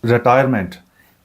Retirement,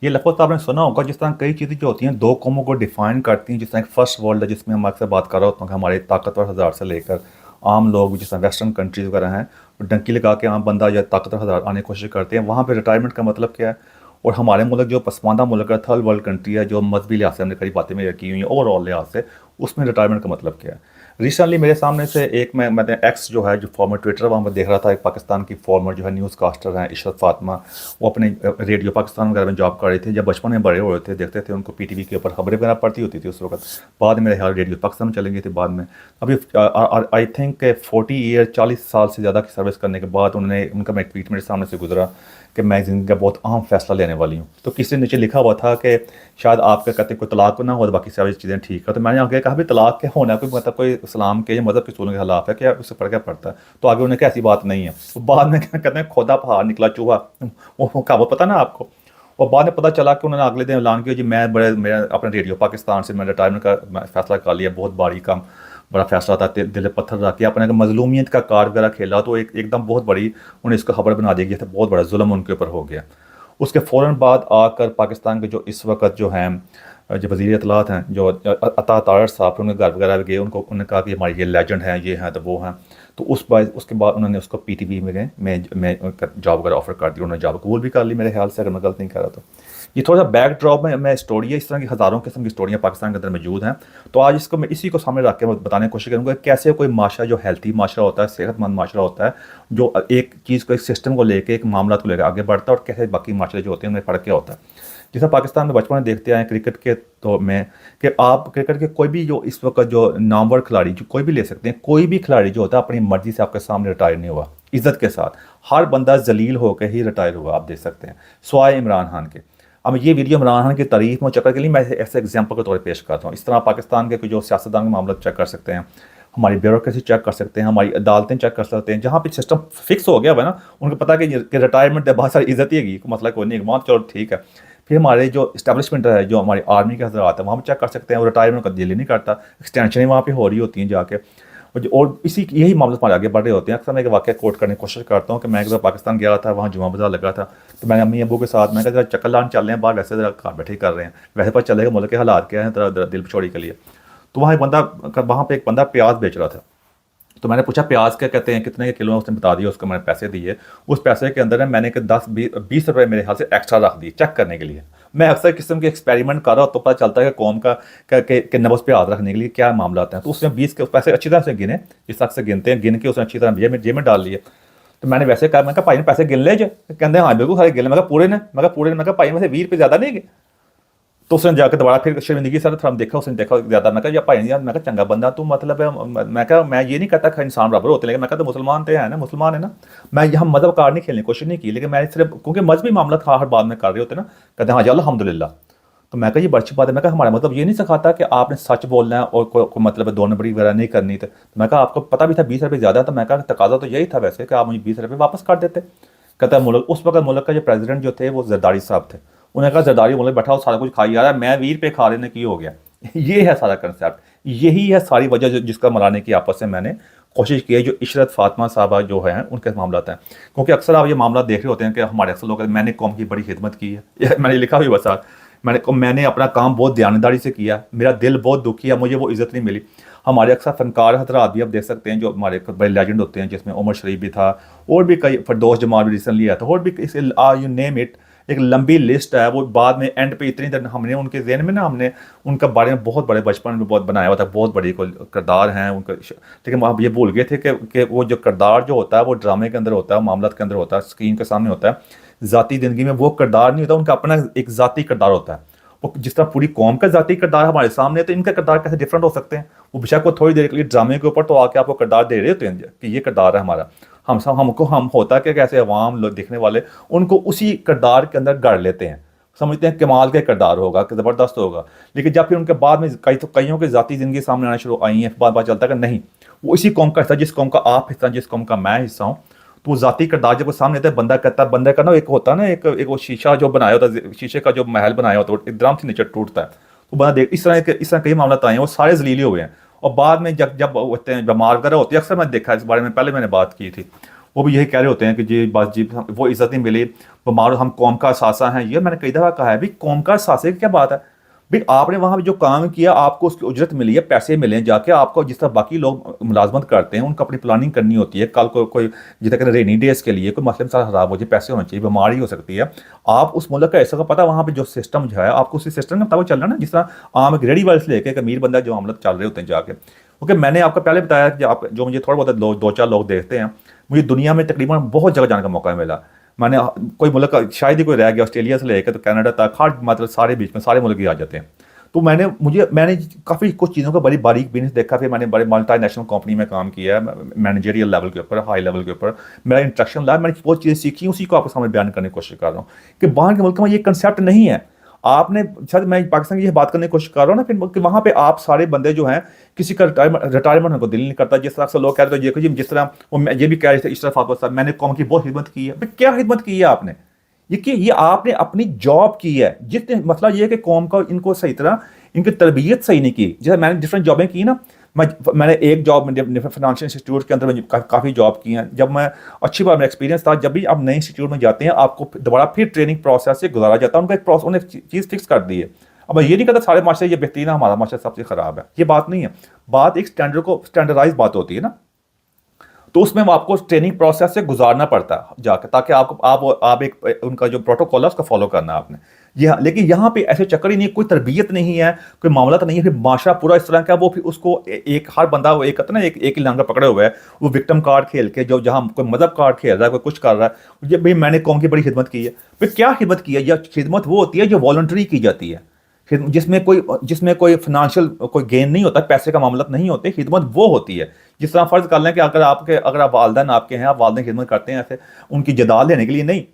ये लफ्ज़ तो आपने सुना होगा। जिस तरह कई चीज़ें जो होती हैं दो कौमों को डिफाइन करती हैं, जिस तरह एक फर्स्ट वर्ल्ड है जिसमें हम अक्सर बात कर रहा होता हूँ कि हमारे ताकतवर हज़ार से लेकर आम लोग जिस तरह वेस्टर्न कंट्रीज़ वगैरह हैं, वो डंकी लगा के आम बंदा या ताकतवर हज़ार आने की कोशिश करते हैं। वहाँ पे रिटायरमेंट का मतलब क्या है? और हमारे मुल्क जो पसमानदा मुल्क है, थर्ड वर्ल्ड कंट्री है, जो मजहबी लिहाज से हमने कई बातें में की हुई हैं, ओवरऑल लिहाज से उसमें रिटायरमेंट का मतलब क्या है? रिसेंटली मेरे सामने से एक मैंने एक्स जो है, जो फॉर्मर ट्विटर, वहाँ पर देख रहा था। एक पाकिस्तान की फॉर्मर जो है न्यूज़ कास्टर हैं, इशरत फातिमा, वो अपने रेडियो पाकिस्तान वगैरह में जॉब कर रही थी। जब बचपन में बड़े हो रहे थे, देखते थे उनको पीटीवी के ऊपर खबरें वगैरह पढ़ती होती थी उस वक्त। बाद में मेरे ख्याल रेडियो पाकिस्तान में चली गई थी बाद में। अभी आई थिंक 40 ईयर, 40 साल से ज़्यादा की सर्विस करने के बाद उन्होंने, उनका मैं एक ट्वीट मेरे सामने से गुजरा कि मैं ज़िंदगी का बहुत अहम फैसला लेने वाली हूँ। तो किसी ने नीचे लिखा हुआ था कि शायद आपका कहते कोई तलाक ना हो तो बाकी सारी चीज़ें ठीक है। तो मैंने आगे कहा भी तलाक क्या होना है, कोई मतलब कोई इस्लाम के या मज़हब के उसूलों के खिलाफ है क्या, उससे पढ़ क्या पड़ता है? तो आगे उन्हें कैसी बात नहीं है। तो बाद में क्या कहते हैं, खोदा पहाड़ निकला चूहा, वो कहावत पता ना आपको। और बाद में पता चला कि उन्होंने अगले दिन ऐलान किया जी मैं बड़े मेरा अपने रेडियो पाकिस्तान से मैं रिटायरमेंट का फैसला कर लिया। बहुत भारी काम, बड़ा फैसला था। दिल पत्थर रख के अपने मजलूमियत का कार्ड वगैरह खेला, तो एकदम बहुत बड़ी उन्हें इसको खबर बना दी गई था। बहुत बड़ा जुल्म उनके ऊपर हो गया। उसके फ़ौरन बाद आकर पाकिस्तान के जो इस वक्त जो हैं, जो वज़ीर इत्तलात हैं, जो अता तारड़ साहब, उनके घर वगैरह गए, उनको उन्होंने कहा कि हमारे ये लेजेंड हैं, ये हैं, तो वो हैं। तो उसके बाद उन्होंने उसको पीटीवी में गए, मैं जॉब वगैरह ऑफ़र कर दी। उन्होंने जॉब कबूल भी कर ली मेरे ख्याल से, अगर मैं गलत नहीं कर रहा तो। ये थोड़ा सा बैक ड्रॉप में मैं स्टोरी है। इस तरह की हज़ारों किस्म की स्टोरियाँ पाकिस्तान के अंदर मौजूद हैं। तो आज इसको मैं इसी को सामने रख के मैं बताने की कोशिश करूँगा कि कैसे कोई माशरा जो हेल्थी माशरा होता है, सेहतमंद माशरा होता है, जो एक चीज़ को, एक सिस्टम को लेके, एक मामला को लेकर आगे बढ़ता है, और कैसे बाकी माशरे जो होते हैं उनमें फ़र्क क्या होता है। जैसा पाकिस्तान में बचपन में देखते आए क्रिकेट के तो में, कि आप क्रिकेट के कोई भी जो इस वक्त जो नामवर खिलाड़ी जो कोई भी ले सकते हैं, कोई भी खिलाड़ी जो होता है अपनी मर्जी से आपके सामने रिटायर नहीं हुआ। इज्जत के साथ हर बंदा जलील होकर ही रिटायर हुआ, आप देख सकते हैं, स्वाय इमरान खान के। अब ये वीडियो इमरान खान की तारीफ में चक्कर के लिए मैं ऐसे एग्जाम्पल के तौर पर पेश करता हूँ। इस तरह पाकिस्तान के जो सियासतदान के मामला चेक कर सकते हैं, हमारी ब्यूरोक्रेसी चेक कर सकते हैं, हमारी अदालतें चेक कर सकते हैं। जहाँ पे सिस्टम फिक्स हो गया हुआ है ना, उनको पता है कि रिटायरमेंट है, बहुत सारी इज्जत ही है, मसला कोई नहीं, वहाँ चलो ठीक है। फिर हमारे जो इस्टेब्लिशमेंट है, जो हमारी आर्मी के हजरात है, वहाँ पर चेक कर सकते हैं। वो रिटायरमेंट का दिल ही नहीं करता, एक्सटेंशन वहाँ पर हो रही होती हैं जाके। और इसी यही मामले हमारे आगे बढ़ रहे होते हैं। अक्सर मैं एक वाक़या कोट करने की कोशिश करता हूँ कि मैं एक बार पाकिस्तान गया था, वहाँ जुमा बाज़ार लगा था। तो मैंने अम्मी अबू के साथ मैं कहा जरा चक्कर लाने चल रहे हैं बाहर, वैसे ज़रा घर बैठे ही कर रहे हैं, वैसे पता चलेगा मुल्क के हालात क्या हैं, तेरा दिल छोड़ी के लिए। तो वहाँ पे एक बंदा प्याज बेच रहा था। तो मैंने पूछा प्याज क्या कहते हैं, कितने के किलो है? उसने बता दिया, उसको मैंने पैसे दिए। उस पैसे के अंदर मैंने कि 10-20 रुपये मेरे ख्याल से एक्स्ट्रा रख दिए चेक करने के लिए। मैं अक्सर किस्म के एक्सपेरिमेंट कर रहा हूँ, तो पता चलता है कि कौम का कि नब्ज़ पे हाथ रखने के लिए क्या मामला आते हैं। तो उसने 20 के पैसे अच्छी तरह से गिने, जिस तरह से गिनते हैं, गिन के उसने अच्छी तरह जेब में डाल लिए। तो मैंने वैसे कहा, मैं कहा भाई ने पैसे गिन ले जो? कहते हैं हाँ बिल्कुल सारे गिन ले। मैं कहा पूरे ने? मैं कहा भाई वैसे 20 रुपये ज़्यादा नहीं गए? तो उसने जाकर दोबारा फिर शर्मिंदगी सर थोड़ा देखा, उसने देखा ज़्यादा। मैं कहा या भाई यार, मैं कहा चंगा बंदा तू, मतलब है, मैं कहा मैं ये नहीं कहता कि इंसान बराबर होते, लेकिन मैं कहा तो मुसलमान तो है ना, मुसलमान है ना। मैं यहाँ मजहब कार नहीं खेलने की कोशिश नहीं की, लेकिन मैं सिर्फ क्योंकि मजहबी मामला था हर बात में कर रहे होते ना, कहते हाँ जी अल्हम्दुलिल्लाह। तो मैं कहा ये बड़ी अच्छी बात है। मैं कहा हमारा मतलब ये नहीं सिखाता कि आपने सच बोलना है और कोई मतलब है दो नंबरी वगैरह नहीं करनी। तो मैं कहा आपको पता भी था 20 रुपये ज़्यादा, तो मैं कहा तकाजा तो यही था वैसे कि आप मुझे 20 रुपये वापस कर देते। कहता है मुल्क, उस वक्त मुल्क का जो प्रेसिडेंट जो थे वो जरदारी साहब थे। उन्होंने कहा जरदारी मुल्क बैठा हो सारा कुछ खाई जा रहा है, मैं 20 रुपये खा लेने की हो गया। ये है सारा कंसेप्ट, यही है सारी वजह जिसका मनाने की आपस में मैंने कोशिश की है। जो इशरत फातिमा साहबा जो हैं उनके मामला हैं, क्योंकि अक्सर आप ये मामला देख रहे होते हैं कि हमारे अक्सर लोग, मैंने कौम की बड़ी खिदमत की है, मैंने लिखा हुई बसा, मैंने अपना काम बहुत दयानतदारी से किया, मेरा दिल बहुत दुखी है, मुझे वो इज़्ज़त नहीं मिली। हमारे अक्सर फनकार हजरात भी आप देख सकते हैं, जो हमारे बड़े लेजेंड होते हैं, जिसमें उमर शरीफ भी था, और भी कई, फरदौस जमाल भी रिसेंटली आया था, और भी यू नेम इट, एक लंबी लिस्ट है। वो बाद में एंड पे इतनी देर हमने उनके ज़हन में ना, हमने उनका बारे में बहुत बड़े बचपन में बहुत बनाया हुआ था, बहुत बड़ी कोई किरदार हैं उनका, लेकिन आप ये भूल गए थे कि वो जो किरदार जो होता है वो ड्रामे के अंदर होता है, मामला के अंदर होता है, स्क्रीन के सामने होता है। ज़ाती ज़िंदगी में वो किरदार नहीं होता, उनका अपना एक ज़ाती किरदार होता है। वो जिस तरह पूरी कौम का ज़ाती किरदार हमारे सामने है, तो इनका किरदार कैसे डिफरेंट हो सकते हैं? वो बेशक वो थोड़ी देर के लिए ड्रामे के ऊपर तो आके आपको किरदार दे रहे होते हैं कि ये किरदार है हमारा। हम होता कि कैसे अवाम लोग देखने वाले उनको उसी किरदार के अंदर गढ़ लेते हैं, समझते हैं कमाल का किरदार होगा, कि ज़बरदस्त होगा। लेकिन जब फिर उनके बाद में कईयों की ज़ाती ज़िंदगी सामने आना शुरू आई है, बाद पता चलता है कि नहीं, वो इसी कौम का हिस्सा, जिस कौम का आप हिस्सा, जिस कौम का मैं हिस्सा हूँ। तो वो ज़ाती किरदार जब वो सामने आता है, बंदा कहता है, बंदा का ना एक होता है ना, एक वो शीशा जो बनाया होता है, शीशे का जो महल बनाया होता है, एकदम से नीचे टूटता है। तो बंदा देख, इस तरह कई मामला आए हैं, वो सारे जलीले हुए हैं। और बाद में जब जब होते हैं, बीमार वगैरह होती है, अक्सर मैं देखा है इस बारे में, पहले मैंने बात की थी, वो भी यही कह रहे होते हैं कि जी बस जी वो इज़्ज़त नहीं मिली, बीमार हम कौम का सासा हैं। ये मैंने कई दफ़ा कहा है, भाई कौम का सासे की क्या बात है? भाई आपने वहाँ पे जो काम किया आपको उसकी उजरत मिली है, पैसे मिले हैं, जाके आपको जिस तरह बाकी लोग मुलाजमत करते हैं उनको अपनी प्लानिंग करनी होती है। कल को कोई जितना कहते रेनी डेज के लिए कोई मसले सारा खराब हो जाए, पैसे होने चाहिए, बीमारी हो सकती है। आप उस मुल्क का ऐसा का पता वहाँ पे जो सिस्टम जो है आपको उसी सिस्टम के मुताबिक चलना ना। जिस तरह आम एक रेडी वाले से लेकर एक अमीर बंदा जो मामला चल रहे होते हैं जाके। ओके, मैंने आपको पहले बताया कि आप जो मुझे थोड़ा बहुत दो चार लोग देखते हैं, मुझे दुनिया में तकरीबन बहुत जगह जाने का मौका मिला। मैंने कोई मुल्क शायद ही कोई रह गया, ऑस्ट्रेलिया से लेकर तो कनाडा तक, हर मतलब सारे बीच में सारे मुल्क ही आ जाते हैं। तो मैंने काफ़ी कुछ चीज़ों को बड़ी बारीक बीनी से देखा। फिर मैंने बड़े मल्टीनेशनल कंपनी में काम किया है, मैनेजरियल लेवल के ऊपर, हाई लेवल के ऊपर मेरा इंस्ट्रक्शन रहा। मैंने बहुत चीज़ें सीखी, उसी को आपके सामने बयान करने की कोशिश कर रहा हूँ कि बाहर के मुल्क में ये कंसेप्ट नहीं है। आपने शायद मैं पाकिस्तान की ये बात करने की कोशिश कर रहा हूँ ना, फिर कि वहाँ पे आप सारे बंदे जो हैं किसी का रिटायरमेंट होने को दिल नहीं करता। जिस तरह से लोग कह रहे थे ये कि जिस तरह वो ये भी कह रहे थे इस तरह फातवा साहब, मैंने कौम की बहुत खिदमत की है। क्या खिदमत की है आपने? ये आपने अपनी जॉब की है। जितने मतलब ये है कि कौम का इनको सही तरह इनकी तरबियत सही नहीं की। जैसे मैंने डिफरेंट जॉबें की ना, मैंने एक जॉब फाइनेंशियल इंस्टीट्यूट के अंदर में काफ़ी जॉब की हैं। जब मैं अच्छी बात मेरा एक्सपीरियंस था, जब भी आप नए इंस्टीट्यूट में जाते हैं आपको दोबारा फिर ट्रेनिंग प्रोसेस से गुजारा जाता है। उनका एक प्रोसेस, उन्हें चीज़ फिक्स कर दी है। अब मैं ये नहीं कहता सारे माशरे ये बेहतरीन है, हमारा माशरा सबसे ख़राब है, ये बात नहीं है। बात एक स्टैंडर्डाइज बात होती है ना, तो उसमें वो आपको ट्रेनिंग प्रोसेस से गुजारना पड़ता है जाकर, ताकि आप एक उनका जो प्रोटोकॉल है उसका फॉलो करना है आपने। ये लेकिन यहाँ पे ऐसे चक्कर ही नहीं, कोई तरबियत नहीं है, कोई मामला तो नहीं है। फिर माशरा पूरा इस तरह का, वो फिर उसको एक हर बंदा वो एक कहता ना एक ही लांगा पकड़े हुए है, वो विक्टिम कार्ड खेल के जो जहाँ कोई मदद कार्ड खेल रहा है, कोई कुछ कर रहा है। ये भाई मैंने कौम की बड़ी खिदमत की है। फिर क्या खिदमत की है? यह खिदमत वो होती है जो वॉलंटरी की जाती है, जिसमें कोई फाइनेंशियल कोई गेन नहीं होता, पैसे का मामला नहीं होते। खिदमत वो होती है जिस तरह फ़र्ज़ कर लें कि अगर आप वालदैन आपके हैं, आप वालदैन खिदमत करते हैं ऐसे उनकी जदाद लेने के लिए नहीं,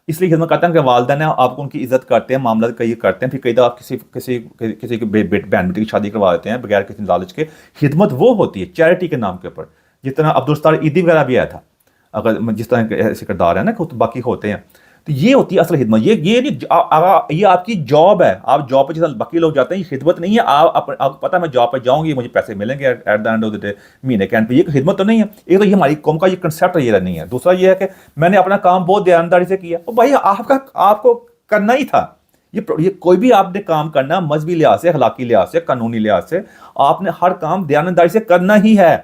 इसलिए खिदमत करते हैं कि वालदैन है, आपको उनकी इज़्ज़त करते हैं, मामला कई करते हैं। फिर कई दफ़ा आप किसी की बहन बेटी की शादी करवा देते हैं बगैर किसी लालच के। खिदमत वो होती है चैरिटी के नाम के ऊपर। जिस तरह अब्दुल सत्तार ईदी वगैरह भी आया था, अगर जिस तरह ऐसे किरदार है ना बाकी होते हैं, तो ये होती है असल खिदमत। ये नहीं ये आपकी जॉब है। आप जॉब पे जैसे बाकी लोग जाते हैं, ये खिदमत नहीं है। आपको पता है मैं जॉब पे जाऊंगी, मुझे पैसे मिलेंगे at the end of the day, महीने के एंड पे। ये खिदमत तो नहीं है। एक तो ये हमारी कौम का ये कंसेप्ट ये नहीं है। दूसरा ये है कि मैंने अपना काम बहुत ईमानदारी से किया। और भाई आपको करना ही था। ये कोई भी आपने काम करना मजहबी लिहाज से, अखलाकी लिहाज से, कानूनी लिहाज से, आपने हर काम दयानतदारी से करना ही है।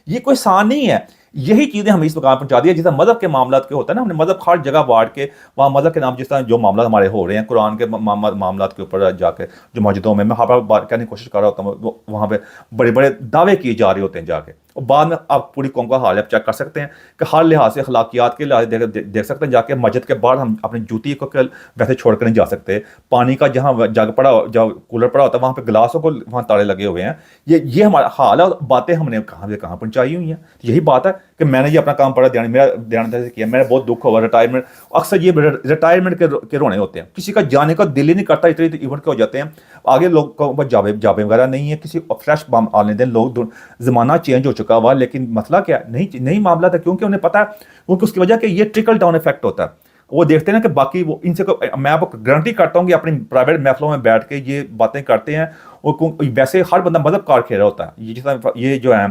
ये कोई आसान नहीं है। यही चीज़ें हमें इस मकाम पर पहुंचा दी है। जिस तरह मज़हब के मामला के होता है ना, हमने मज़हब हर जगह बांट के वहाँ मज़हब के नाम जिस तरह जो मामला हमारे हो रहे हैं कुरान के मामला के ऊपर जाके जो मस्जिदों में मैं हर बार बात करने की कोशिश कर रहा होता हूँ, वहाँ पे बड़े बड़े दावे किए जा रहे होते हैं जाके। और बाद में आप पूरी कौम का हाल आप चेक कर सकते हैं कि हर लिहाज से अखलाकियात के लिहाज देख सकते हैं जाके। मस्जिद के बाहर हम अपनी जूती को वैसे छोड़ कर नहीं जा सकते। पानी का जहाँ जग पड़ा जब कूलर पड़ा होता है वहाँ पे गिलासों को वहाँ ताले लगे हुए हैं। ये हमारा हाल है। बातें हमने कहाँ से कहाँ पहुँचाई हुई हैं। यही बात है कि मैंने ये अपना काम पड़ा मेरा ध्यान से किया। मेरा बहुत दुख हुआ रिटायरमेंट। अक्सर ये रिटायरमेंट के रोने होते हैं, किसी का जाने का दिल ही नहीं करता, इतने इवेंट के हो जाते हैं। आगे लोग को जाबे वगैरह नहीं है, किसी फ्रेश बम आने दें। लोग ज़माना चेंज हो चुका हुआ, लेकिन मसला क्या नहीं मामला था, क्योंकि उन्हें पता है क्योंकि उसकी वजह कि ये ट्रिकल डाउन इफेक्ट होता है। वो देखते हैं ना कि बाकी वो इनसे मैं आपको गारंटी करता हूँ कि अपनी प्राइवेट महफिलों में बैठ के ये बातें करते हैं। और वैसे हर बंदा मजहब कार खेल रहा होता है। ये जिस तरह ये जो है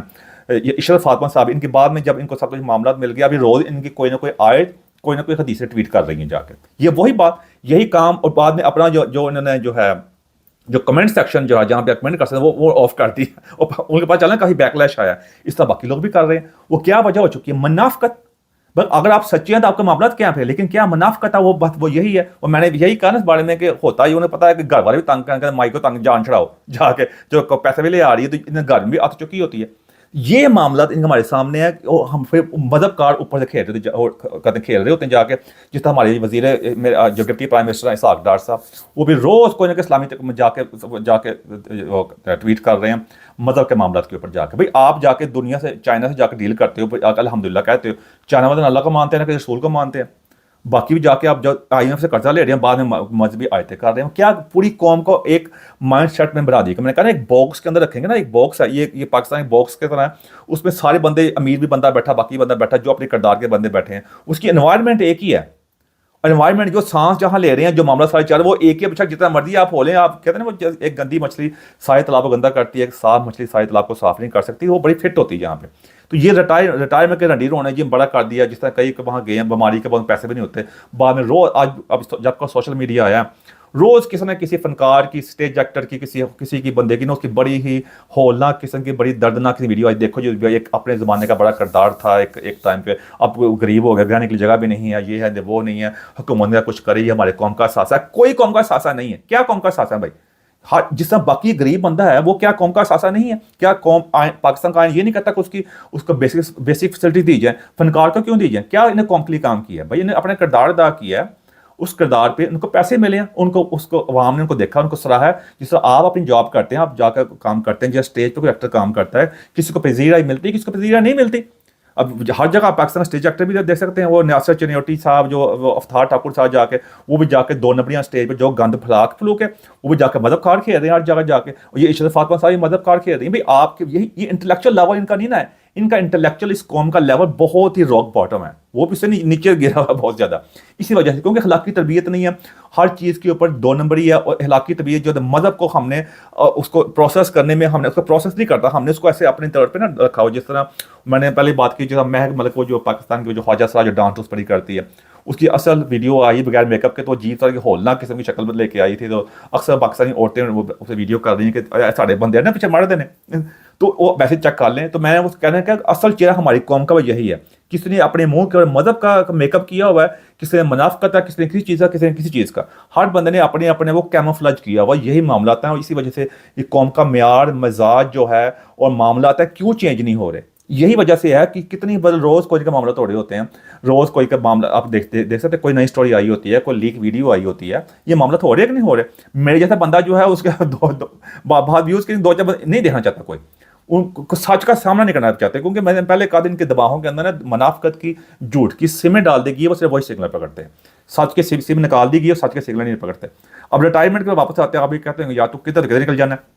ये इशरत फातिमा साहब, इनके बाद में जब इनको सब कुछ मामला मिल गया, अभी रोज़ इनकी कोई ना कोई आयत कोई ना कोई हदीसें ट्वीट कर रही हैं जाके। ये वही बात, यही काम। और बाद में अपना जो इन्होंने जो है जो कमेंट सेक्शन जो है जहाँ पे कमेंट कर सकते हैं वो ऑफ कर दी और उनके पास चला काफ़ी बैकलैश आया। इस तरह बाकी लोग भी कर रहे हैं। वो क्या वजह हो चुकी है? मुनाफिकत। बस अगर आप सच्चे हैं तो आपका मामला क्या है, लेकिन क्या मुनाफिकत है वो बात वो यही है। और मैंने यही कहा ना इस बारे में कि होता ही उन्हें पता है कि घर वाले भी तंग करें, माइक को तंग जान छड़ाओ जाके, जो पैसे भी ले आ रही है तो इन्हें घर में भी आ चुकी होती है। ये मामला इनके हमारे सामने है और हम फिर मजहब कार ऊपर से खेल रहे होते हैं जाके। जिस तरह हमारे वजीर जो डिप्टी प्राइम मिनिस्टर इसहाक डार साहब, वो भी रोज़ कोई ना कोई इस्लामी जाके ट्वीट कर रहे हैं मजहब के मामला के ऊपर जाके। भाई आप जाके दुनिया से चाइना से जाकर डील करते हो, अल्हम्दुलिल्लाह कहते हो। चाइना वाले अल्लाह को मानते हैं ना कि रसूल को मानते हैं। बाकी भी जाके आप जब IMF से कर्जा ले रहे हैं, बाद में मजहबी आयतें कर रहे हैं। क्या पूरी कौम को एक माइंड सेट में बना दिया। मैंने कहा ना एक बॉक्स के अंदर रखेंगे ना, एक बॉक्स है ये पाकिस्तानी बॉक्स के तरह है। उसमें सारे बंदे, अमीर भी बंदा बैठा, बाकी बंदा बैठा, जो अपने किरदार के बंदे बैठे हैं। उसकी एनवायरनमेंट एक ही है। एनवायरनमेंट जो सांस जहाँ ले रहे हैं, जो मामला सारे चल रहे हैं, वो एक ही बेशक जितना मर्जी आप हो लें। आप कहते हैं ना वो एक गंदी मछली सारे तालाब को गंदा करती है, एक साफ मछली सारे तालाब को साफ नहीं कर सकती। वो बड़ी फिट होती है यहाँ पे। तो ये रिटायरमेंट के रणधीर होने जी बड़ा कर दिया, जिस तरह कई वहाँ गए हैं, बीमारी के बाद पैसे भी नहीं होते, बाद में रोज आज अब जब का सोशल मीडिया आया, रोज किसी न किसी फनकार की, स्टेज एक्टर की, किसी की बंदे की ना उसकी बड़ी ही होलनाक किस्म की बड़ी दर्दनाक सी वीडियो आज देखो, जो एक अपने ज़माने का बड़ा किरदार था एक टाइम पे, अब गरीब हो गया, रहने की जगह भी नहीं है, ये है वो नहीं है, हुकूमत ने कुछ करी, हमारे कौम का सासा, कोई कौम का सासा नहीं है। क्या कौम का सासा है भाई? हर जिस तरह बाकी गरीब बंदा है वो क्या कौम का सासा नहीं है? क्या कौम पाकिस्तान का आइन ये नहीं कहता कि उसको बेसिक फैसिलिटी दी जाए? फनकार को क्यों दी जाए? क्या इन्हें कौम के लिए काम किया है भाई? इन्हें अपना किरदार अदा किया है, उस किरदार पे उनको पैसे मिले हैं, उनको उसको अवाम ने उनको देखा, उनको सराहा है। जिस तरह आप अपनी जॉब करते हैं, आप जाकर काम करते हैं, जैसे स्टेज पे कोई एक्टर काम करता है, किसी को पजीराई मिलती है, किसी को पजीराई नहीं मिलती। अब हर जगह आप पाकिस्तान स्टेज एक्टर भी देख सकते हैं, वो नासिर चनियोटी साहब, जो अफ्तार ठाकुर साहब जाके वो भी जाके 2 नंबरियां स्टेज पे जो गंद फलूक है, वो भी जाकर मदद कार खेल रहे हैं हर जगह जाके। और ये इशरत फातिमा साहब मदद कार खेल रही हैं। भाई आपके यही ये इंटेलेक्चुअल लेवल इनका नहीं ना है, इनका इंटेलेक्चुअल इस कौम का लेवल बहुत ही रॉक बॉटम है, वो भी इससे नीचे गिरा हुआ बहुत ज़्यादा, इसी वजह से, क्योंकि अखलाकी तरबियत नहीं है, हर चीज़ के ऊपर 2 नंबरी है। और अखलाकी तरबियत जो है, मज़हब को हमने उसको प्रोसेस करने में हमने उसको प्रोसेस नहीं करता, हमने उसको ऐसे अपने तौर पर ना रखा हो। जिस तरह मैंने पहले बात की, जो महक मलिक वो जो पाकिस्तान की जो ख्वाजा साहब जो डांस उस पर ही करती है, उसकी असल वीडियो आई बगैर मेकअप के, तो अजीब तरह की होलनाक किस्म की शक्ल में लेके आई थी। तो अक्सर पाकिस्तानी औरतें उसे वीडियो कर रही हैं कि साढ़े बंदे हैं ना पीछे मर्द ने, तो वो वैसे चेक कर लें। तो मैं उस कहना है कि असल चेहरा हमारी कौम का यही है, किसी ने अपने मुंह के मज़हब का मेकअप किया हुआ है, किसी ने मुनाफिकत है, किसी ने किसी चीज़ का, किसी ने किसी चीज़ का, हर बंदे ने अपने अपने वो कैमोफ्लेज किया हुआ, यही मामला है। और इसी वजह से ये कौम का म्यार मिजाज जो है और मामला है क्यों चेंज नहीं हो रहे, यही वजह से है कि कितनी बदल रोज़ कोई का मामला थोड़े होते हैं, रोज़ कोई का मामला आप देख सकते, कोई नई स्टोरी आई होती है, कोई लीक वीडियो आई होती है, ये मामला थोड़े है कि नहीं हो रहे। मेरे जैसा बंदा जो है उसके बहुत व्यूज़ के 2-4 नहीं देखना चाहता कोई, उनको सच का सामना नहीं करना चाहते, क्योंकि मैंने पहले कहा इनके दबावों के अंदर ना मुनाफिकत की, झूठ की सिमें डाल देगी, वो सिर्फ वही सिग्नल पकड़ते हैं, सच के सिम निकाल देगी और सच के सिग्नल नहीं पकड़ते। अब रिटायरमेंट के वापस आते हैं, अभी कहते हैं या तो किधर किधर निकल जाना है।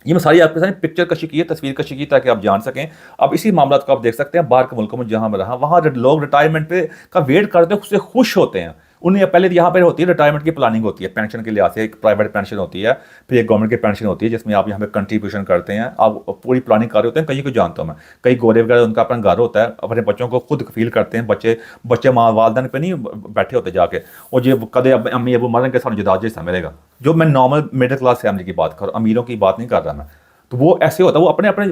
ये मैं सारी आपके साथ पिक्चर कशी की है, तस्वीर कशी की, ताकि आप जान सकें। अब इसी मामला को आप देख सकते हैं बाहर के मुल्कों में, जहाँ मैं रहा वहाँ लोग रिटायरमेंट पे का वेट करते हैं, उससे खुश होते हैं। उन्हें पहले यहाँ पर होती है रिटायरमेंट की प्लानिंग होती है, पेंशन के लिहाज से एक प्राइवेट पेंशन होती है, फिर एक गवर्नमेंट की पेंशन होती है, जिसमें आप यहाँ पे कंट्रीब्यूशन करते हैं, आप पूरी प्लानिंग कर रहे होते हैं। कई को जानता हूँ मैं, कई गोरे वगैरह उनका अपना घर होता है, अपने बच्चों को खुद फील करते हैं, बच्चे माँ वालदान पे नहीं बैठे होते जाके, और जो कदे अम्मी अबू मरेंगे सारा जदाद जैसा मिलेगा। जो मैं नॉर्मल मिडिल क्लास फैमिली की बात कर रहा हूँ, अमीरों की बात नहीं कर रहा मैं, तो वो ऐसे होता है, वो अपने अपने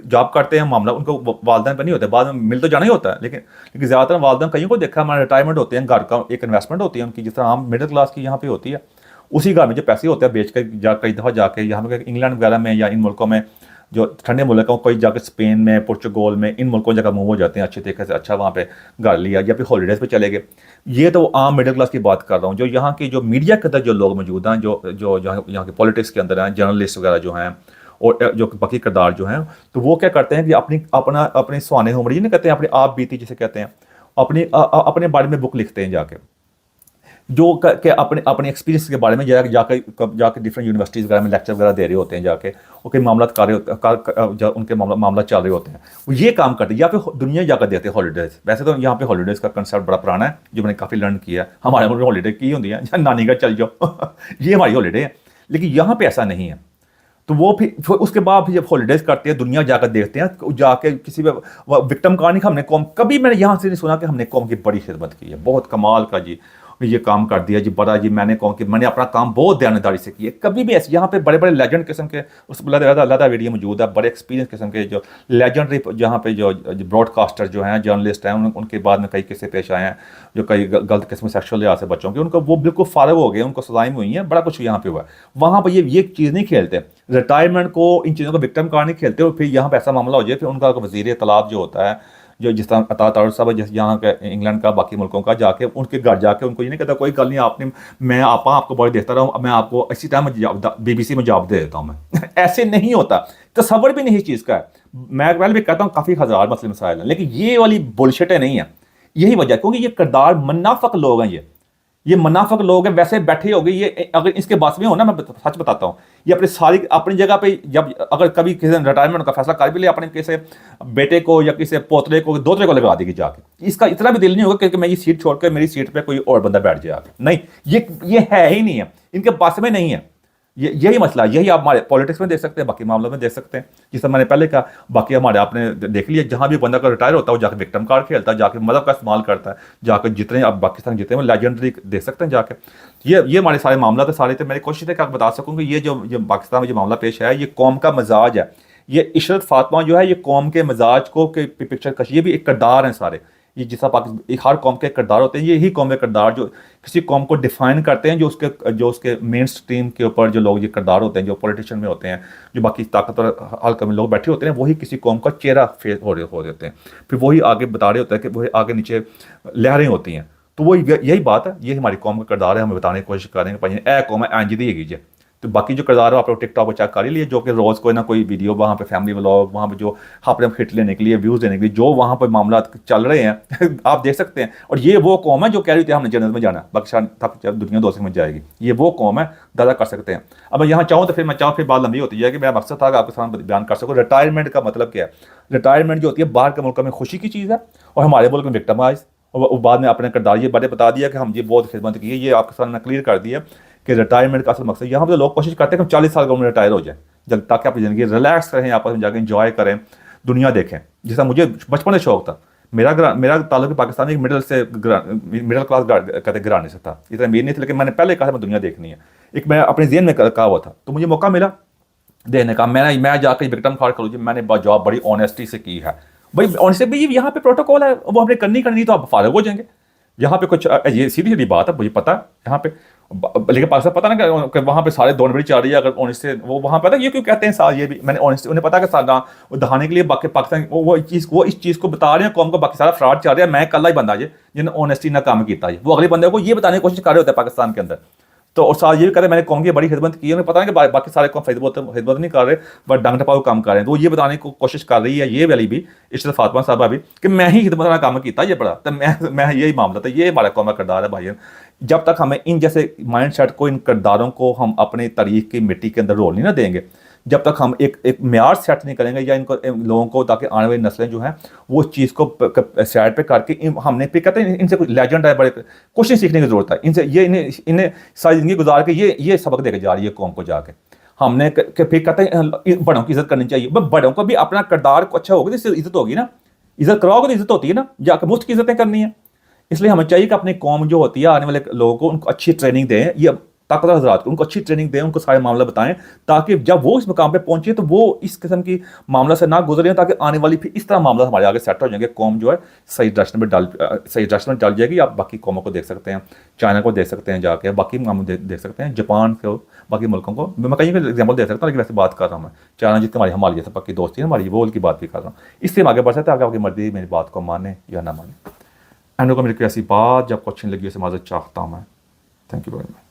जॉब करते हैं, मामला उनको वालदेन पर नहीं होता, बाद में मिल तो जाना ही होता है, लेकिन ज़्यादातर वालदेन कईयों को देखा हमारे रिटायरमेंट होते हैं, घर का एक इन्वेस्टमेंट होती है उनकी, जिस तरह आम मिडिल क्लास की यहाँ पे होती है, उसी घर में जो पैसे होते हैं बेच कर कई दफ़ा जाके यहाँ पे इंग्लैंड वगैरह में या इन मुल्कों में जो ठंडे मुल्क हैं, कोई जाकर स्पेन में, पुर्तगाल में, इन मुल्कों जगह मूव हो जाते हैं अच्छे तरीके से, अच्छा वहाँ पे घर लिया या फिर हॉलीडेज़ पे चले गए। ये तो आम मिडिल क्लास की बात कर रहा हूँ। जो यहाँ की जो मीडिया के अंदर जो लोग मौजूद हैं, जो जो यहाँ के पॉलिटिक्स के अंदर हैं, जर्नलिस्ट वगैरह जो हैं और जो बाकी किरदार जो हैं, तो वो क्या करते हैं कि अपने सुहाने उम्र नहीं कहते हैं, अपने आप बीती जिसे कहते हैं, अपने बारे में बुक लिखते हैं जाके, जो के अपने एक्सपीरियंस के बारे में जाके डिफरेंट यूनिवर्सिटीज़ वगैरह में लेक्चर वगैरह दे रहे होते हैं जाके, उनके मामला कर रहे उनके मामला चल रहे होते हैं, वो ये काम करते हैं। या फिर दुनिया जाकर देते हैं हॉलीडेज़। वैसे तो यहाँ पे हॉलीडेज़ का कंसेप्ट बड़ा पुराना है, जो मैंने काफ़ी लर्न किया है। हमारे मुल्क हॉलीडे की होती है, नानी घर चल जाओ ये हमारी हॉलीडे है, लेकिन यहाँ पे ऐसा नहीं है। तो वो फिर उसके बाद फिर जब हॉलीडेज़ करते हैं, दुनिया जाकर देखते हैं, जाके किसी विक्टिम कहानी का हमने कौम, कभी मैंने यहाँ से नहीं सुना कि हमने कौम की बड़ी खिदमत की है, बहुत कमाल का जी ये काम कर दिया जी, बड़ा जी मैंने कौम कि मैंने अपना काम बहुत दयानतदारी से किया। कभी भी ऐसे यहाँ पे बड़े बड़े लेजेंड किस्म के उस अलग वीडियो मौजूद है, बड़े एक्सपीरियंस किस्म के जो लेजेंडरी जहाँ पे जो ब्रॉडकास्टर जो हैं, जर्नलिस्ट हैं, उनके बाद में कई किस्से पेश आए हैं, जो कई गलत किस्म सेक्शुअल लिहाज से बच्चों के, उनको वो बिल्कुल फारग हो गए, उनको सजाएं हुई हैं, बड़ा कुछ यहाँ पे हुआ है। वहाँ पर ये चीज़ नहीं खेलते, रिटायरमेंट को, इन चीज़ों को विक्टिम कार्ड नहीं खेलते, और फिर यहाँ पर ऐसा मामला हो जाए, फिर उनका वज़ीर इत्तलात जो होता है, जो जिस तरह अता तारुर साहब जैसे यहाँ के इंग्लैंड का, बाकी मुल्कों का, जाके उनके घर जाके उनको ये नहीं कहता कोई गल नहीं, आपने मैं आपको बड़ी देखता रहा हूँ, मैं आपको इसी टाइम BBC में जवाब दे देता हूँ मैं ऐसे नहीं होता, तसव्वुर भी नहीं इस चीज़ का है। मैं पहले भी कहता हूँ काफ़ी हज़ार मसले मसाइल हैं, लेकिन ये वाली बुलशिटें नहीं है। यही वजह, क्योंकि ये किरदार मुनाफिक लोग हैं, ये मुनाफिक लोग हैं, वैसे बैठे हो गए। ये अगर इसके बात में हो ना, मैं सच बताता हूँ, ये अपनी जगह पे, जब अगर कभी किसी ने रिटायरमेंट का फैसला कर भी लिया, अपने किसी बेटे को या किसी पोतरे को, दोतरे को लगा देगी जाके, इसका इतना भी दिल नहीं होगा कि मैं ये सीट छोड़कर मेरी सीट पे कोई और बंदा बैठ जाए। नहीं, ये है ही नहीं है, इनके पास में नहीं है। ये यही मसला है, यही आप हमारे पॉलिटिक्स में देख सकते हैं, बाकी मामलों में देख सकते हैं। जिस मैंने पहले कहा, बाकी हमारे आपने देख लिया, जहाँ भी बंदा का रिटायर होता है वो जाकर विक्टिम कार्ड खेलता है, जाकर मदद का इस्तेमाल करता है, जाकर जितने आप पाकिस्तान जितने में लेजेंडरी देख सकते हैं जाकर। ये हमारे सारे मामला थे सारे। तो मेरी कोशिश है कि आपको बता सकूँ कि ये जो पाकिस्तान में जो मामला पेश है, ये कौम का मजाज है। ये इशरत फातिमा जो है, ये कौम के मजाज को के पिक्चर कश, ये भी एक किरदार हैं सारे। ये जिस पाकिस्तान हर कौम के किरदार होते हैं, यही कौम के किरदार जो किसी कौम को डिफाइन करते हैं, जो उसके मेन स्ट्रीम के ऊपर जो लोग ये किरदार होते हैं, जो पॉलिटिशियन में होते हैं, जो बाकी ताकतवर हल्के में लोग बैठे होते हैं, वही किसी कौम का चेहरा फेस हो देते हैं। फिर वही आगे बता रहे होते हैं कि वही आगे नीचे लहरें होती हैं। तो वो यही बात है, यही हमारी कौम का किरदार है, हमें बताने की कोशिश करेंगे भाई ए कौम है एंज दी है। तो बाकी जो किरदार है आप लोग टिकटॉक पर चेक कर ही लिए, जो कि रोज़ कोई ना कोई वीडियो वहाँ पे फैमिली व्लॉग, वहाँ पे जो अपने हिट लेने के लिए, व्यूज़ लेने के लिए जो वहाँ पर मामला चल रहे हैं आप देख सकते हैं। और ये वो कौम है जो कह रही थी हमने जन्नत में जाना, पाकिस्तान तक दुनिया दोस्ती में जाएगी, ये वो कौम है, दादा कर सकते हैं। अब मैं यहाँ चाहूँ तो फिर फिर बात लंबी होती है कि मेरा मकसद था कि आपके सामने बयान कर सकूँ रिटायरमेंट का मतलब क्या है। रिटायरमेंट जो होती है बाहर के मुल्क में खुशी की चीज़ है, और हमारे मुल्क में विक्टिमाइज, और बाद में अपने किरदार ये बातें बता दिया कि हम ये बहुत खिदमत की है, ये आपके सामने क्लियर कर दिया कि रिटायरमेंट का असल मकसद। यहाँ पर लोग कोशिश करते हैं कि 40 साल का उम्र रिटायर हो जाए, जब ताकि अपनी ज़िंदगी रिलैक्स करें, आपस में जाकर इंजॉय करें, दुनिया देखें। जैसा मुझे बचपन से शौक था, मेरा ताल्लुक पाकिस्तान में मिडिल क्लास कहते घराने से था, इतना अमीर नहीं था, लेकिन मैंने पहले कहा था मैं दुनिया देखनी है। एक मैं अपने जेहन में कहा हुआ था, तो मुझे मौका मिला देखने का। मैं जाकर विक्टिम कार्ड करूँ, मैंने जॉब बड़ी ऑनेस्टी से की है भाई। ऑनेस्टी भाई यहाँ पे प्रोटोकॉल है, वो हमने करनी तो आप फारग हो जाएंगे। यहाँ पे कुछ ये सीधी सीधी बात है, मुझे पता है यहाँ पे, लेकिन पाकिस्तान पता ना कि वहाँ पे सारे दौड़ बड़ी चल रही है। अगर ऑनेस्ट से वो वहाँ पता ये क्यों कहते हैं साल, ये भी मैंने ऑनेस्ट उन्हें पता कि सागा वो दहाने के लिए बाकी पाकिस्तान वो इस चीज़ को बता रहे हैं कौम को, बाकी सारा फ्रॉड चल रहा है। मैं कल ही बंदा जी जिन्हें ऑनेस्टी ना काम किया है, वो अगले बंदे को ये बताने की कोशिश कर रहे होते हैं पाकिस्तान के अंदर। तो और साथ ये भी कहते हैं मैंने कौम की बड़ी खिदमत की है, उन्हें पता है कि बाकी सारे कौम खिदमत नहीं कर रहे, बट डंग टपाओ काम कर रहे हैं। तो ये बताने की कोशिश कर रही है ये वाली भी इशरत फातिमा साहबा भी कि मैं ही खिदमत का काम किया ये बड़ा। तो मैं यही मामला था, ये हमारा कौम का किरदार है भाई। जब तक हमें इन जैसे माइंड सेट को, इन किरदारों को हम अपनी तारीख की मिट्टी के अंदर रोल नहीं ना देंगे, जब तक हम एक म्यार सेट नहीं करेंगे या इनको लोगों को, ताकि आने वाली नस्लें जो हैं वो उस चीज़ को साइड पे करके हमने फिर कहते हैं इनसे कुछ लेजेंड है, बड़े कुछ नहीं सीखने की ज़रूरत है इनसे। ये इन्हें सारी ज़िंदगी गुजार के ये सबक देके जा रही है कौम को जाके। हमने फिर कहते हैं बड़ों की इज्जत करनी चाहिए, बड़ों को भी अपना किरदार को अच्छा होगा तो इससे इज्जत होगी ना, इज्जत कराओगे तो इज्जत होती है ना, जाकर मुफ्त की इज्जतें करनी है। इसलिए हमें चाहिए कि अपनी कौम जो होती है आने वाले लोगों को उनको अच्छी ट्रेनिंग दें, ये ताकतवर हजरात को उनको अच्छी ट्रेनिंग दें, उनको सारे मामला बताएं, ताकि जब वो इस मुकाम पे पहुंचे तो वो इस किस्म की मामला से ना गुजरे, ताकि आने वाली फिर इस तरह मामला हमारे आगे सेट हो जाएंगे। कौम जो है सही डायरेक्शन में डाल जाएगी। आप बाकी कौमों को देख सकते हैं, चाइना को देख सकते हैं जाके, बाकी मामले देख सकते हैं, जापान को, बाकी मुल्कों को। मैं कहीं भी एग्जाम्पल दे सकता हूँ, लेकिन वैसे बात कर रहा हूँ मैं चाइना जितनी हमारी जैसे पक्की दोस्ती है हमारी, वो की बात भी कर रहा हूँ। इससे हम आगे बढ़ सकते हैं, आगे आपकी मर्जी मेरी बात को माने या ना माने। एंड को मेरी कोई ऐसी बात जब आपको अच्छी लगी उसे माजरत चाहता हूँ मैं। Thank you very much.